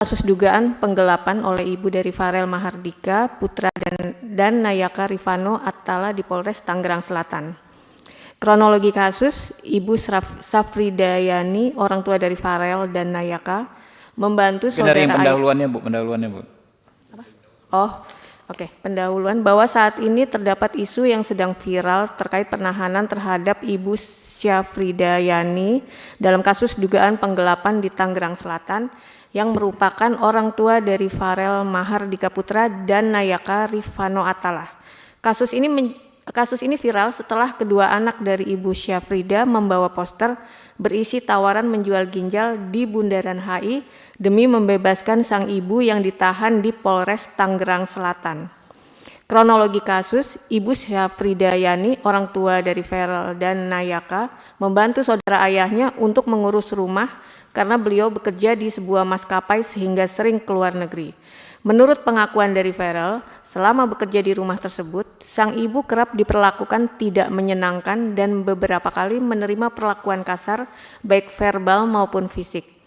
kasus dugaan penggelapan oleh ibu dari Farel Mahardika Putra dan Nayaka Rifano Attala di Polres Tangerang Selatan. Kronologi kasus, Ibu Safridayani, orang tua dari Farel dan Nayaka, membantu saudara yang pendahuluannya Bu, Apa? Oh, oke. Pendahuluan bahwa saat ini terdapat isu yang sedang viral terkait penahanan terhadap Ibu Safridayani dalam kasus dugaan penggelapan di Tangerang Selatan yang merupakan orang tua dari Farel Mahardika Putra dan Nayaka Rifano Attala. Kasus ini viral setelah kedua anak dari Ibu Syafrida membawa poster berisi tawaran menjual ginjal di Bundaran HI demi membebaskan sang ibu yang ditahan di Polres Tangerang Selatan. Kronologi kasus, Ibu Syafridayani, orang tua dari Farel dan Nayaka, membantu saudara ayahnya untuk mengurus rumah karena beliau bekerja di sebuah maskapai sehingga sering keluar negeri. Menurut pengakuan dari Farel, selama bekerja di rumah tersebut, sang ibu kerap diperlakukan tidak menyenangkan dan beberapa kali menerima perlakuan kasar, baik verbal maupun fisik.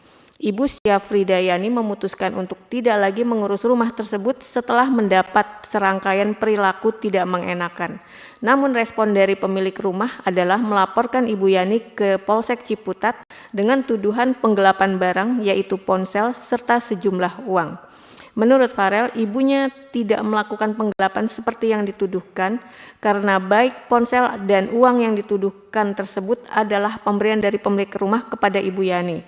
Ibu Syafridayani memutuskan untuk tidak lagi mengurus rumah tersebut setelah mendapat serangkaian perilaku tidak mengenakan. Namun respon dari pemilik rumah adalah melaporkan Ibu Yani ke Polsek Ciputat dengan tuduhan penggelapan barang yaitu ponsel serta sejumlah uang. Menurut Farel, ibunya tidak melakukan penggelapan seperti yang dituduhkan karena baik ponsel dan uang yang dituduhkan tersebut adalah pemberian dari pemilik rumah kepada Ibu Yani.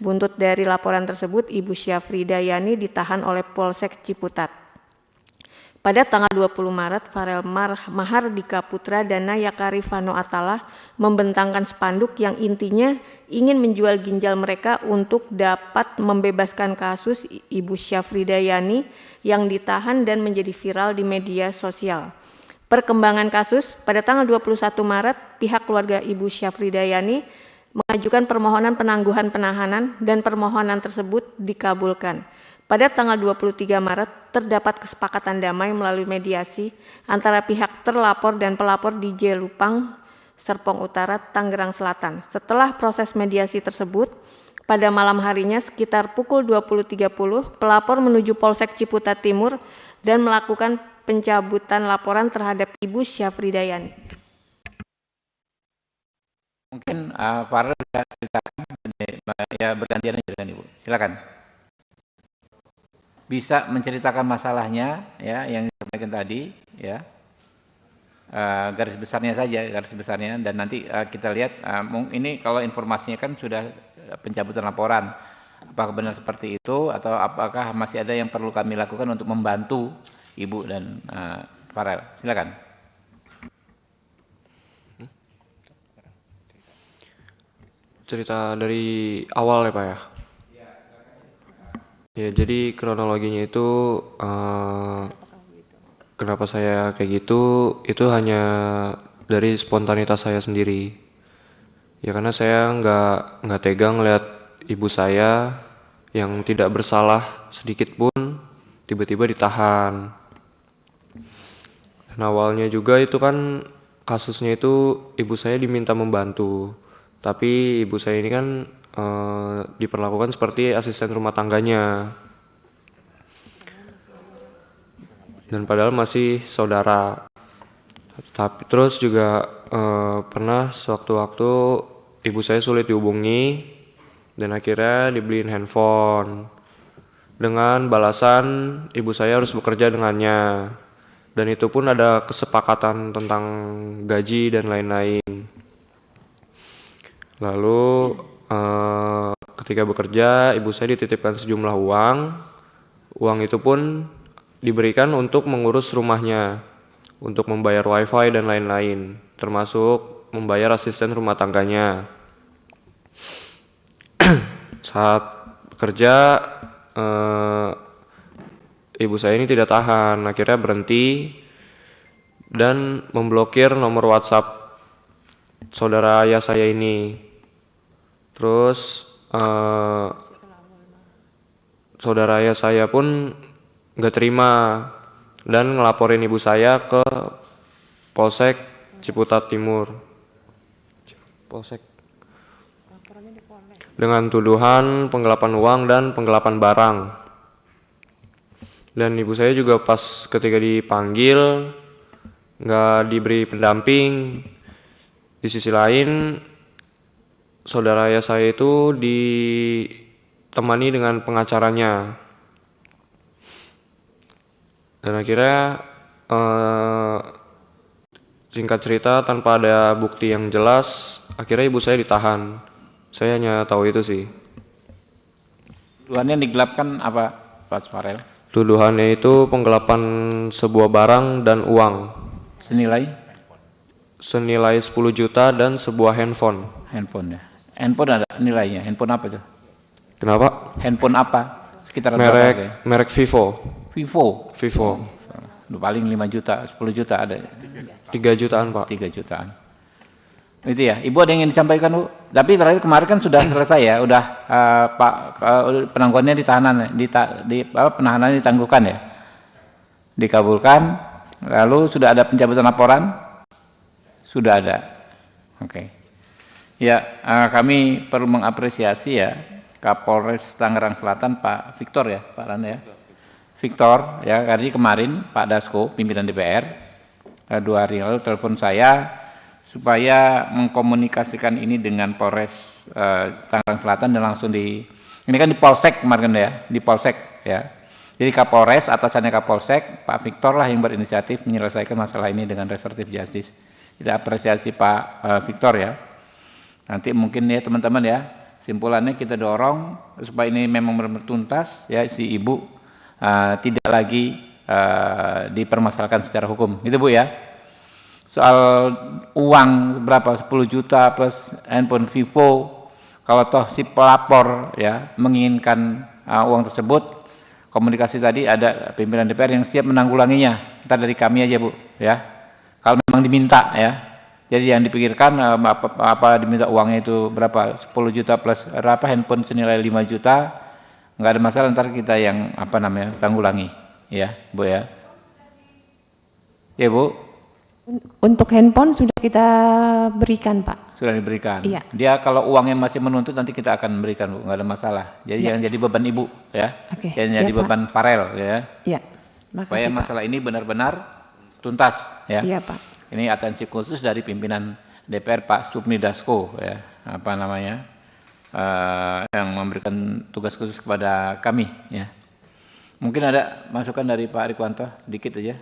Buntut dari laporan tersebut, Ibu Syafridayani ditahan oleh Polsek Ciputat. Pada tanggal 20 Maret, Farel Mahardika Putra dan Nayaka Rifano Attala membentangkan spanduk yang intinya ingin menjual ginjal mereka untuk dapat membebaskan kasus Ibu Syafridayani yang ditahan dan menjadi viral di media sosial. Perkembangan kasus, pada tanggal 21 Maret, pihak keluarga Ibu Syafridayani mengajukan permohonan penangguhan penahanan dan permohonan tersebut dikabulkan. Pada tanggal 23 Maret, terdapat kesepakatan damai melalui mediasi antara pihak terlapor dan pelapor di Jelupang, Serpong Utara, Tangerang Selatan. Setelah proses mediasi tersebut, pada malam harinya sekitar pukul 20.30, pelapor menuju Polsek Ciputat Timur dan melakukan pencabutan laporan terhadap Ibu Syafridayani. Mungkin Farel bisa ceritakan, ya bergantian aja dengan Ibu. Silakan. Bisa menceritakan masalahnya ya yang disampaikan tadi ya, garis besarnya dan nanti kita lihat ini kalau informasinya kan sudah pencabutan laporan, apakah benar seperti itu atau apakah masih ada yang perlu kami lakukan untuk membantu Ibu dan Farel. Silakan. Cerita dari awal ya Pak ya. Ya, jadi kronologinya itu kenapa saya kayak gitu, itu hanya dari spontanitas saya sendiri. Ya karena saya nggak tegang lihat ibu saya yang tidak bersalah sedikit pun tiba-tiba ditahan. Dan awalnya juga itu kan kasusnya itu ibu saya diminta membantu, tapi ibu saya ini kan diperlakukan seperti asisten rumah tangganya, dan padahal masih saudara. Tapi terus juga pernah sewaktu-waktu ibu saya sulit dihubungi dan akhirnya dibeliin handphone dengan balasan ibu saya harus bekerja dengannya, dan itu pun ada kesepakatan tentang gaji dan lain-lain. Lalu ketika bekerja, ibu saya dititipkan sejumlah uang itu pun diberikan untuk mengurus rumahnya, untuk membayar wifi dan lain-lain, termasuk membayar asisten rumah tangganya. Saat bekerja, ibu saya ini tidak tahan, akhirnya berhenti dan memblokir nomor WhatsApp saudara ayah saya ini. Terus saudara ayah saya pun nggak terima dan ngelaporin ibu saya ke Polsek Ciputat Timur. Polsek. Dengan tuduhan penggelapan uang dan penggelapan barang. Dan ibu saya juga pas ketika dipanggil nggak diberi pendamping. Di sisi lain, saudara ayah saya itu ditemani dengan pengacaranya. Dan akhirnya singkat cerita tanpa ada bukti yang jelas, akhirnya ibu saya ditahan. Saya hanya tahu itu sih. Tuduhannya digelapkan apa, Pak Farel? Tuduhannya itu penggelapan sebuah barang dan uang Senilai senilai 10 juta dan sebuah handphone. handphone ya. Handphone ada nilainya. Handphone apa itu? Kenapa? Handphone apa? Sekitar berapa harga ya? Merek Vivo. Vivo. Vivo. Paling 5 juta, 10 juta ada. 3 jutaan, Pak. 3 jutaan. Itu ya. Ibu ada yang ingin disampaikan, Bu? Tapi terakhir kemarin kan sudah selesai ya, udah Pak penangguhannya penahanannya ditangguhkan ya. Dikabulkan. Lalu sudah ada pencabutan laporan? Sudah ada. Oke. Ya, kami perlu mengapresiasi ya Kapolres Tangerang Selatan Pak Victor ya, Pak Randa ya. Victor ya, karena kemarin Pak Dasko pimpinan DPR 2 hari lalu telepon saya supaya mengkomunikasikan ini dengan Polres Tangerang Selatan dan langsung ini kan di Polsek kemarin ya, di Polsek ya. Jadi Kapolres atasannya Kapolsek Pak Victor lah yang berinisiatif menyelesaikan masalah ini dengan restoratif justice. Kita apresiasi Pak Victor ya. Nanti mungkin ya teman-teman ya, simpulannya kita dorong supaya ini memang benar-benar tuntas ya, si ibu tidak lagi dipermasalahkan secara hukum. Itu Bu ya. Soal uang berapa 10 juta plus handphone Vivo, kalau toh si pelapor ya menginginkan uang tersebut, komunikasi tadi ada pimpinan DPR yang siap menanggulanginya. Ntar dari kami aja Bu ya. Kalau memang diminta ya. Jadi yang dipikirkan apa diminta uangnya itu berapa 10 juta plus berapa handphone senilai 5 juta, nggak ada masalah, ntar kita yang tanggulangi ya Bu ya. Ya Bu. Untuk handphone sudah kita berikan, Pak. Sudah diberikan. Iya. Dia kalau uangnya masih menuntut nanti kita akan berikan Bu, nggak ada masalah. Jadi jangan jadi beban Ibu ya. Oke, Jangan jadi siap, Pak. beban Farel ya. Iya. Supaya Makasih, Pak. masalah ini benar-benar tuntas ya. Iya, Pak. Ini atensi khusus dari pimpinan DPR Pak Supni Dasko ya, yang memberikan tugas khusus kepada kami ya. Mungkin ada masukan dari Pak Rikwanto, dikit aja.